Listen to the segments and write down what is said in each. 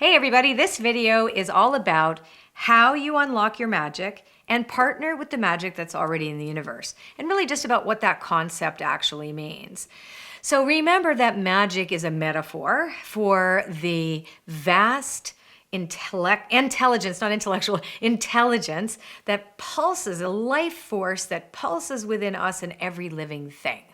Hey everybody, this video is all about how you unlock your magic and partner with the magic that's already in the universe, and really just about what that concept actually means. So remember that magic is a metaphor for the vast intelligence, not intellectual, intelligence that pulses, a life force that pulses within us and every living thing.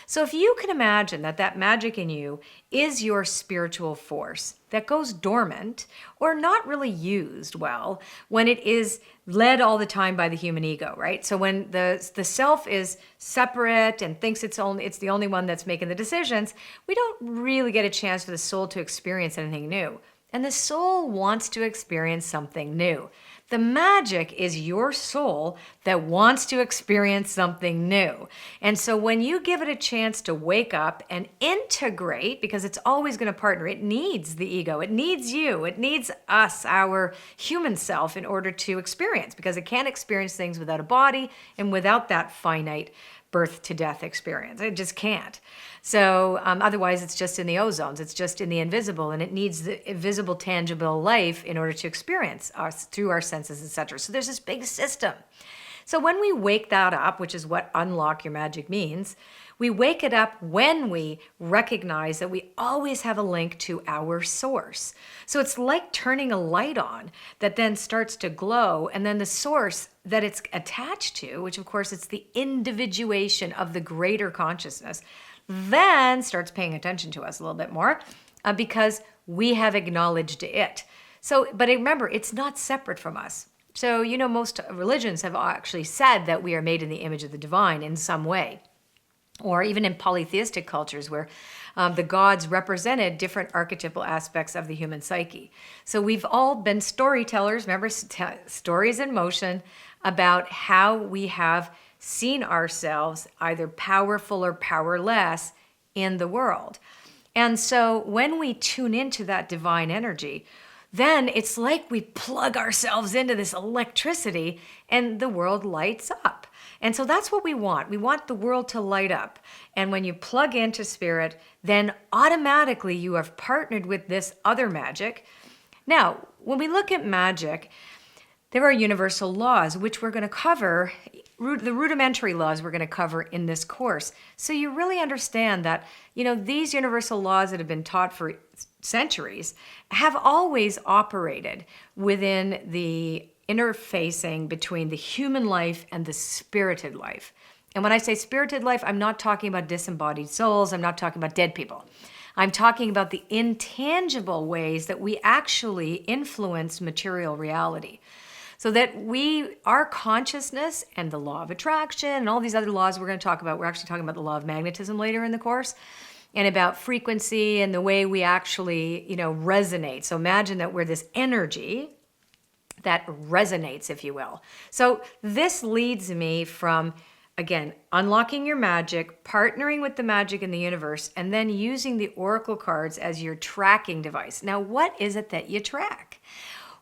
So if you can imagine that that magic in you is your spiritual force that goes dormant or not really used well when it is led all the time by the human ego, right? So when the self is separate and thinks it's the only one that's making the decisions, we don't really get a chance for the soul to experience anything new. And the soul wants to experience something new. The magic is your soul that wants to experience something new. And so when you give it a chance to wake up and integrate, because it's always going to partner, it needs the ego, it needs you, it needs us, our human self, in order to experience, because it can't experience things without a body and without that finite birth to death experience. It just can't. So otherwise it's just in the ozones, it's just in the invisible, and it needs the visible, tangible life in order to experience us through our senses, etc. So there's this big system. So when we wake that up, which is what unlock your magic means, we wake it up when we recognize that we always have a link to our source. So it's like turning a light on that then starts to glow, and then the source that it's attached to, which of course it's the individuation of the greater consciousness, then starts paying attention to us a little bit more because we have acknowledged it. So, but remember, it's not separate from us. So, most religions have actually said that we are made in the image of the divine in some way. Or even in polytheistic cultures where the gods represented different archetypal aspects of the human psyche. So we've all been storytellers, remember, stories in motion about how we have seen ourselves either powerful or powerless in the world. And so when we tune into that divine energy, then it's like we plug ourselves into this electricity and the world lights up. And so that's what we want. We want the world to light up. And when you plug into spirit, then automatically you have partnered with this other magic. Now, when we look at magic, there are universal laws, which we're going to cover, the rudimentary laws we're going to cover in this course. So you really understand that, these universal laws that have been taught for centuries have always operated within the interfacing between the human life and the spirited life. And when I say spirited life, I'm not talking about disembodied souls. I'm not talking about dead people. I'm talking about the intangible ways that we actually influence material reality. So that our consciousness and the law of attraction and all these other laws we're going to talk about, we're actually talking about the law of magnetism later in the course, and about frequency and the way we actually, resonate. So imagine that we're this energy that resonates, if you will. So this leads me from, again, unlocking your magic, partnering with the magic in the universe, and then using the oracle cards as your tracking device. Now, what is it that you track?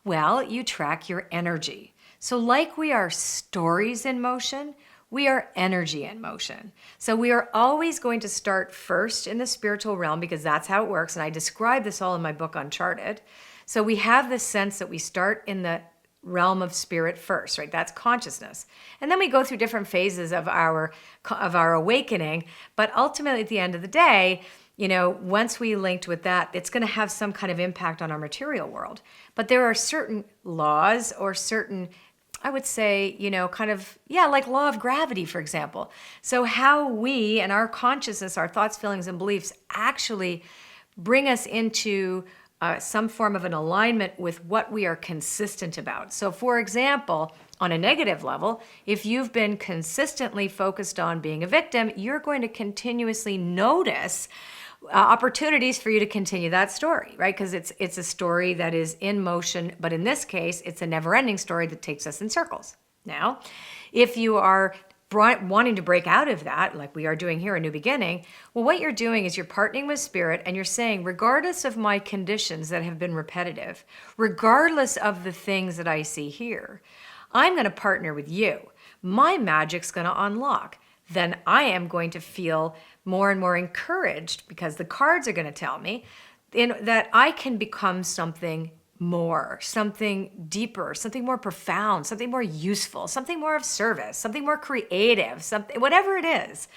Well, you track your energy. So like we are stories in motion, we are energy in motion. So we are always going to start first in the spiritual realm because that's how it works. And I describe this all in my book Uncharted. So we have this sense that we start in the realm of spirit first, right? That's consciousness. And then we go through different phases of our awakening. But ultimately, at the end of the day, once we linked with that, it's going to have some kind of impact on our material world. But there are certain laws or certain, I would say, like law of gravity, for example. So how we and our consciousness, our thoughts, feelings, and beliefs actually bring us into some form of an alignment with what we are consistent about. So for example, on a negative level, if you've been consistently focused on being a victim, you're going to continuously notice opportunities for you to continue that story, right? Because it's a story that is in motion, but in this case, it's a never-ending story that takes us in circles. Now, if you are wanting to break out of that, like we are doing here, a new beginning, well, what you're doing is you're partnering with spirit and you're saying, regardless of my conditions that have been repetitive, regardless of the things that I see here, I'm going to partner with you. My magic's going to unlock. Then I am going to feel more and more encouraged because the cards are going to tell me that I can become something more, something deeper, something more profound, something more useful, something more of service, something more creative, something, whatever it is.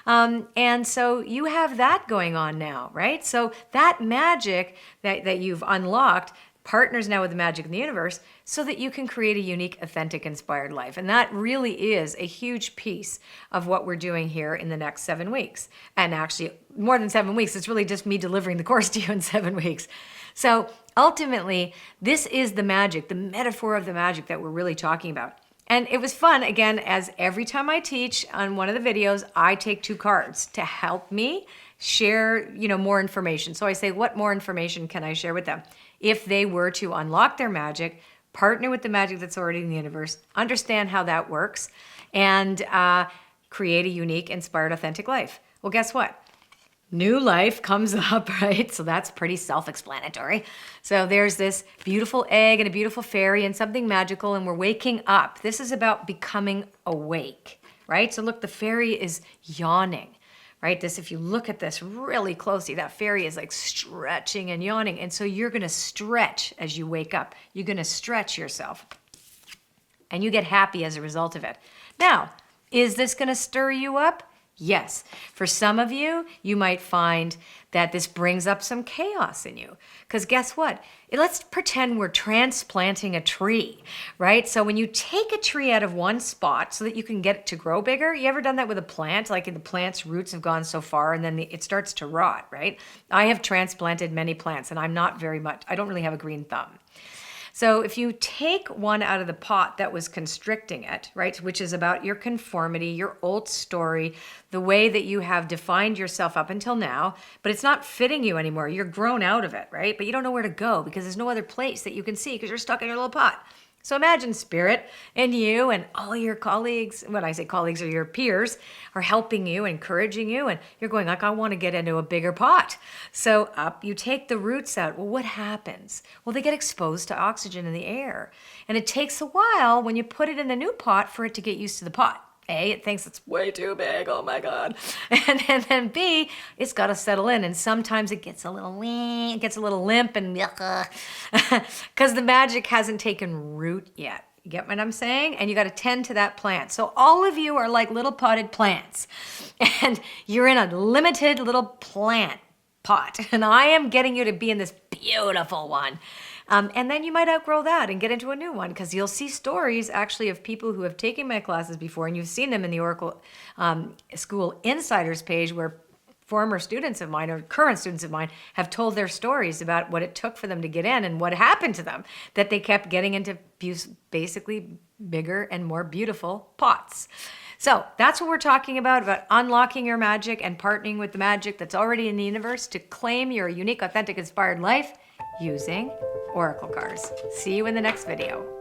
And so you have that going on now, right? So that magic that you've unlocked partners now with the magic in the universe so that you can create a unique, authentic, inspired life. And that really is a huge piece of what we're doing here in the next 7 weeks. And actually, more than 7 weeks, it's really just me delivering the course to you in 7 weeks. So ultimately, this is the magic, the metaphor of the magic that we're really talking about. And it was fun, again, as every time I teach on one of the videos, I take 2 cards to help me share, more information. So I say, what more information can I share with them? If they were to unlock their magic, partner with the magic that's already in the universe, understand how that works, and create a unique, inspired, authentic life. Well, guess what? New life comes up, right? So that's pretty self-explanatory. So there's this beautiful egg and a beautiful fairy and something magical, and we're waking up. This is about becoming awake, right? So look, the fairy is yawning, right? If you look at this really closely, that fairy is like stretching and yawning. And so you're going to stretch as you wake up. You're going to stretch yourself, and you get happy as a result of it. Now, is this going to stir you up? Yes. For some of you, you might find that this brings up some chaos in you. Because guess what? Let's pretend we're transplanting a tree, right? So when you take a tree out of one spot so that you can get it to grow bigger, you ever done that with a plant? Like the plant's roots have gone so far and then it starts to rot, right? I have transplanted many plants and I don't really have a green thumb. So if you take one out of the pot that was constricting it, right, which is about your conformity, your old story, the way that you have defined yourself up until now, but it's not fitting you anymore. You're grown out of it, right? But you don't know where to go because there's no other place that you can see because you're stuck in your little pot. So imagine Spirit and you and all your colleagues, when I say colleagues or your peers, are helping you, encouraging you, and you're going like, I want to get into a bigger pot. So up, you take the roots out. Well, what happens? Well, they get exposed to oxygen in the air. And it takes a while when you put it in a new pot for it to get used to the pot. A, it thinks it's way too big, oh my God. And then B, it's got to settle in. And sometimes it gets a little limp and because the magic hasn't taken root yet. You get what I'm saying? And you got to tend to that plant. So all of you are like little potted plants. And you're in a limited little plant pot. And I am getting you to be in this beautiful one. And then you might outgrow that and get into a new one because you'll see stories actually of people who have taken my classes before, and you've seen them in the Oracle School Insiders page where former students of mine or current students of mine have told their stories about what it took for them to get in and what happened to them, that they kept getting into basically bigger and more beautiful pots. So that's what we're talking about unlocking your magic and partnering with the magic that's already in the universe to claim your unique, authentic, inspired life using Oracle cards. See you in the next video.